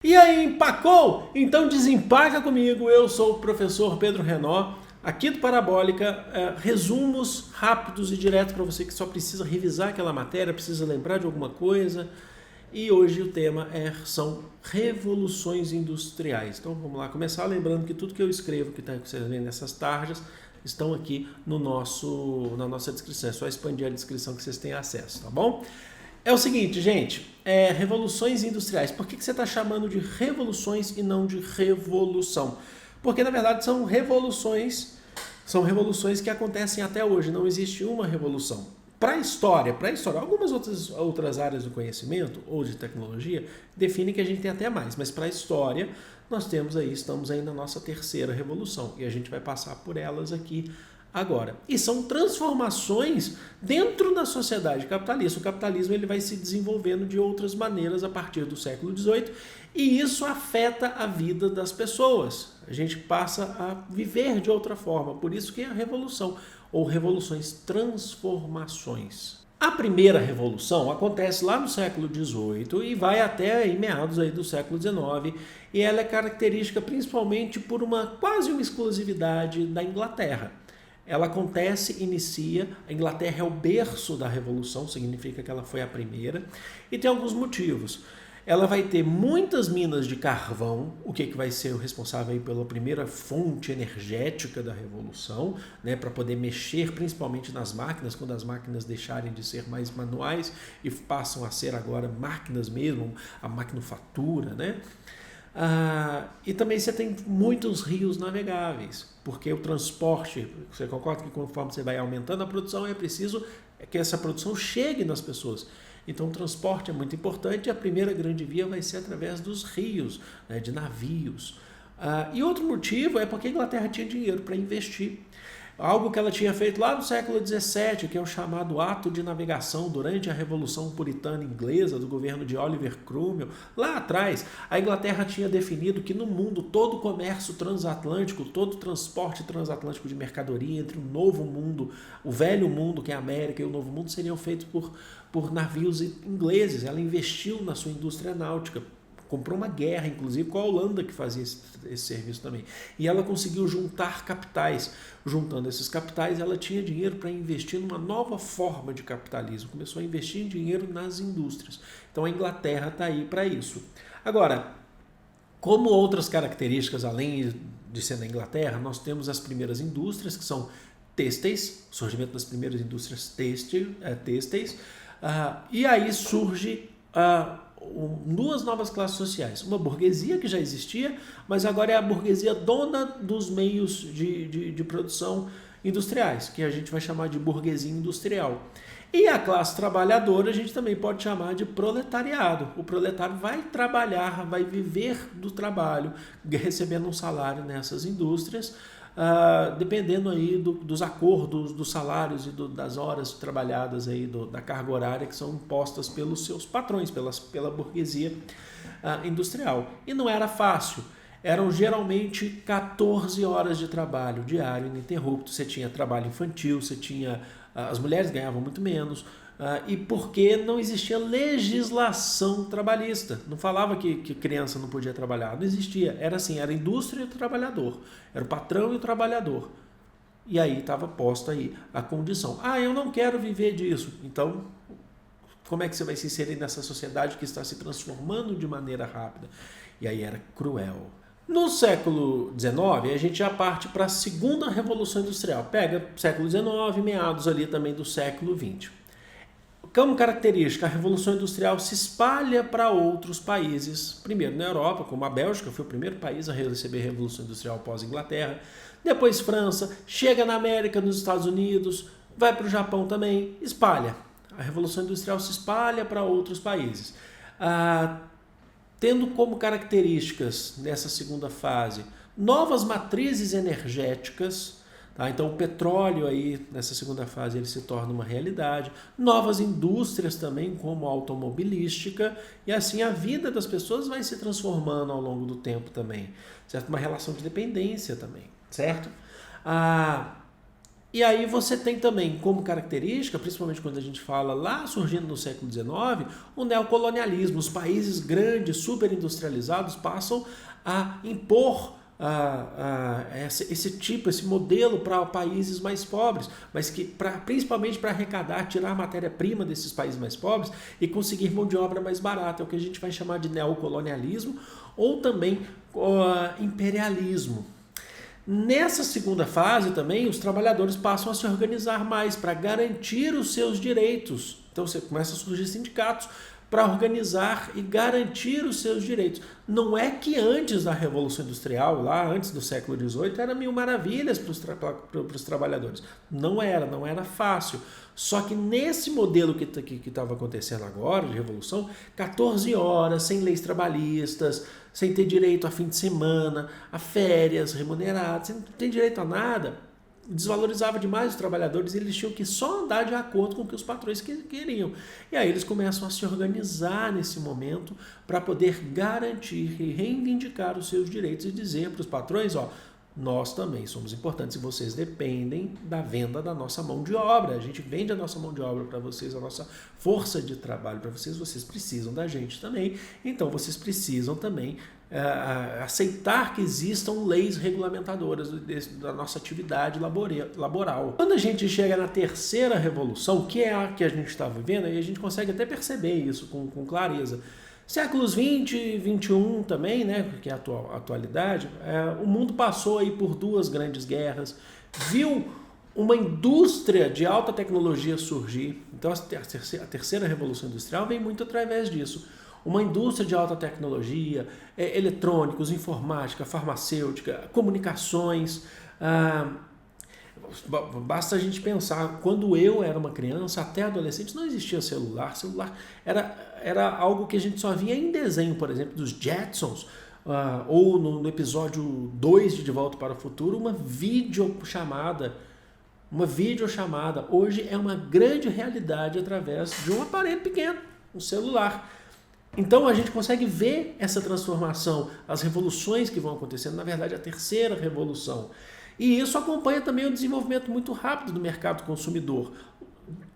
E aí, empacou? Então desempaca comigo, eu sou o professor Pedro Renó, aqui do Parabólica, resumos rápidos e diretos para você que só precisa revisar aquela matéria, precisa lembrar de alguma coisa. E hoje o tema são revoluções industriais. Então vamos lá começar, lembrando que tudo que eu escrevo, que vocês veem nessas tarjas, estão aqui na nossa descrição. É só expandir a descrição que vocês têm acesso, tá bom? É o seguinte, gente, revoluções industriais. Por que você está chamando de revoluções e não de revolução? Porque, na verdade, são revoluções que acontecem até hoje. Não existe uma revolução. Para a história, algumas outras áreas do conhecimento ou de tecnologia definem que a gente tem até mais. Mas para a história, estamos aí na nossa terceira revolução. E a gente vai passar por elas aqui agora. E são transformações dentro da sociedade capitalista. O capitalismo ele vai se desenvolvendo de outras maneiras a partir do século XVIII e isso afeta a vida das pessoas. A gente passa a viver de outra forma. Por isso que é a revolução, ou revoluções, transformações. A primeira revolução acontece lá no século XVIII e vai até em meados aí do século XIX e ela é característica principalmente por quase uma exclusividade da Inglaterra. Ela a Inglaterra é o berço da Revolução, significa que ela foi a primeira, e tem alguns motivos. Ela vai ter muitas minas de carvão, o que vai ser o responsável aí pela primeira fonte energética da Revolução, né, para poder mexer principalmente nas máquinas, quando as máquinas deixarem de ser mais manuais e passam a ser agora máquinas mesmo, a maquinofatura, né? E também você tem muitos rios navegáveis, porque o transporte, você concorda que conforme você vai aumentando a produção, é preciso que essa produção chegue nas pessoas. Então o transporte é muito importante e a primeira grande via vai ser através dos rios, né, de navios. E outro motivo é porque a Inglaterra tinha dinheiro para investir. Algo que ela tinha feito lá no século XVII, que é o chamado Ato de Navegação durante a Revolução Puritana Inglesa, do governo de Oliver Cromwell. Lá atrás, a Inglaterra tinha definido que no mundo todo o comércio transatlântico, todo o transporte transatlântico de mercadoria entre o novo mundo, o velho mundo, que é a América, e o novo mundo, seriam feitos por navios ingleses. Ela investiu na sua indústria náutica. Comprou uma guerra, inclusive, com a Holanda, que fazia esse serviço também. E ela conseguiu juntar capitais. Juntando esses capitais, ela tinha dinheiro para investir numa nova forma de capitalismo. Começou a investir em dinheiro nas indústrias. Então, a Inglaterra está aí para isso. Agora, como outras características, além de ser na Inglaterra, nós temos as primeiras indústrias, que são têxteis, o surgimento das primeiras indústrias têxteis. E aí surge duas novas classes sociais. Uma burguesia que já existia, mas agora é a burguesia dona dos meios de produção industriais, que a gente vai chamar de burguesia industrial. E a classe trabalhadora a gente também pode chamar de proletariado. O proletário vai trabalhar, vai viver do trabalho, recebendo um salário nessas indústrias, dependendo aí dos acordos, dos salários e das horas trabalhadas aí da carga horária que são impostas pelos seus patrões, pela burguesia industrial. E não era fácil. Eram geralmente 14 horas de trabalho diário ininterrupto. Você tinha trabalho infantil, as mulheres ganhavam muito menos. E porque não existia legislação trabalhista. Não falava que criança não podia trabalhar. Não existia. Era assim, era a indústria e o trabalhador. Era o patrão e o trabalhador. E aí estava posta aí a condição. Eu não quero viver disso. Então, como é que você vai se inserir nessa sociedade que está se transformando de maneira rápida? E aí era cruel. No século XIX, a gente já parte para a segunda revolução industrial. Pega século XIX, meados ali também do século XX. Como característica, a Revolução Industrial se espalha para outros países. Primeiro na Europa, como a Bélgica, foi o primeiro país a receber a Revolução Industrial pós-Inglaterra. Depois França, chega na América, nos Estados Unidos, vai para o Japão também, espalha. A Revolução Industrial se espalha para outros países. Tendo como características, nessa segunda fase, novas matrizes energéticas. Então o petróleo aí nessa segunda fase ele se torna uma realidade, novas indústrias também como a automobilística e assim a vida das pessoas vai se transformando ao longo do tempo também, certo? Uma relação de dependência também, certo? E aí você tem também como característica, principalmente quando a gente fala lá surgindo no século XIX, o neocolonialismo. Os países grandes, superindustrializados, passam a impor esse modelo para países mais pobres, mas que principalmente para arrecadar, tirar a matéria-prima desses países mais pobres e conseguir mão de obra mais barata. É o que a gente vai chamar de neocolonialismo ou também imperialismo. Nessa segunda fase também, os trabalhadores passam a se organizar mais para garantir os seus direitos. Então você começa a surgir sindicatos para organizar e garantir os seus direitos. Não é que antes da Revolução Industrial, lá antes do século XVIII, era mil maravilhas para os trabalhadores. Não era fácil. Só que nesse modelo que estava acontecendo agora, de revolução, 14 horas, sem leis trabalhistas, sem ter direito a fim de semana, a férias remuneradas, sem ter direito a nada, desvalorizava demais os trabalhadores e eles tinham que só andar de acordo com o que os patrões queriam. E aí eles começam a se organizar nesse momento para poder garantir e reivindicar os seus direitos e dizer para os patrões, nós também somos importantes e vocês dependem da venda da nossa mão de obra. A gente vende a nossa mão de obra para vocês, a nossa força de trabalho para vocês, vocês precisam da gente também. Então vocês precisam também aceitar que existam leis regulamentadoras da nossa atividade laboral. Quando a gente chega na terceira revolução, que é a que a gente está vivendo, aí a gente consegue até perceber isso com clareza. Séculos 20 e 21 também, né, que é a atualidade, o mundo passou aí por duas grandes guerras, viu uma indústria de alta tecnologia surgir. Então a terceira revolução industrial vem muito através disso. Uma indústria de alta tecnologia, eletrônicos, informática, farmacêutica, comunicações. Basta a gente pensar, quando eu era uma criança, até adolescente, não existia celular. Celular era algo que a gente só via em desenho, por exemplo, dos Jetsons, ou no episódio 2 de Volta para o Futuro, uma videochamada. Hoje é uma grande realidade através de um aparelho pequeno, um celular. Então a gente consegue ver essa transformação, as revoluções que vão acontecendo, na verdade a terceira revolução. E isso acompanha também o desenvolvimento muito rápido do mercado consumidor.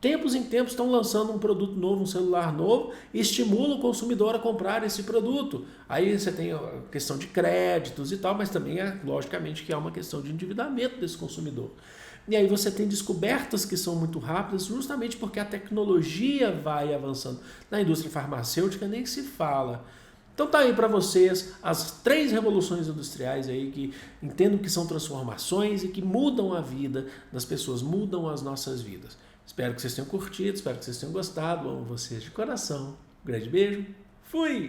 Tempos em tempos estão lançando um produto novo, um celular novo, e estimula o consumidor a comprar esse produto. Aí você tem a questão de créditos e tal, mas também logicamente que há uma questão de endividamento desse consumidor. E aí você tem descobertas que são muito rápidas, justamente porque a tecnologia vai avançando. Na indústria farmacêutica nem se fala. Então tá aí para vocês as 3 revoluções industriais aí que entendo que são transformações e que mudam a vida das pessoas, mudam as nossas vidas. Espero que vocês tenham curtido, espero que vocês tenham gostado. Amo vocês de coração. Um grande beijo. Fui!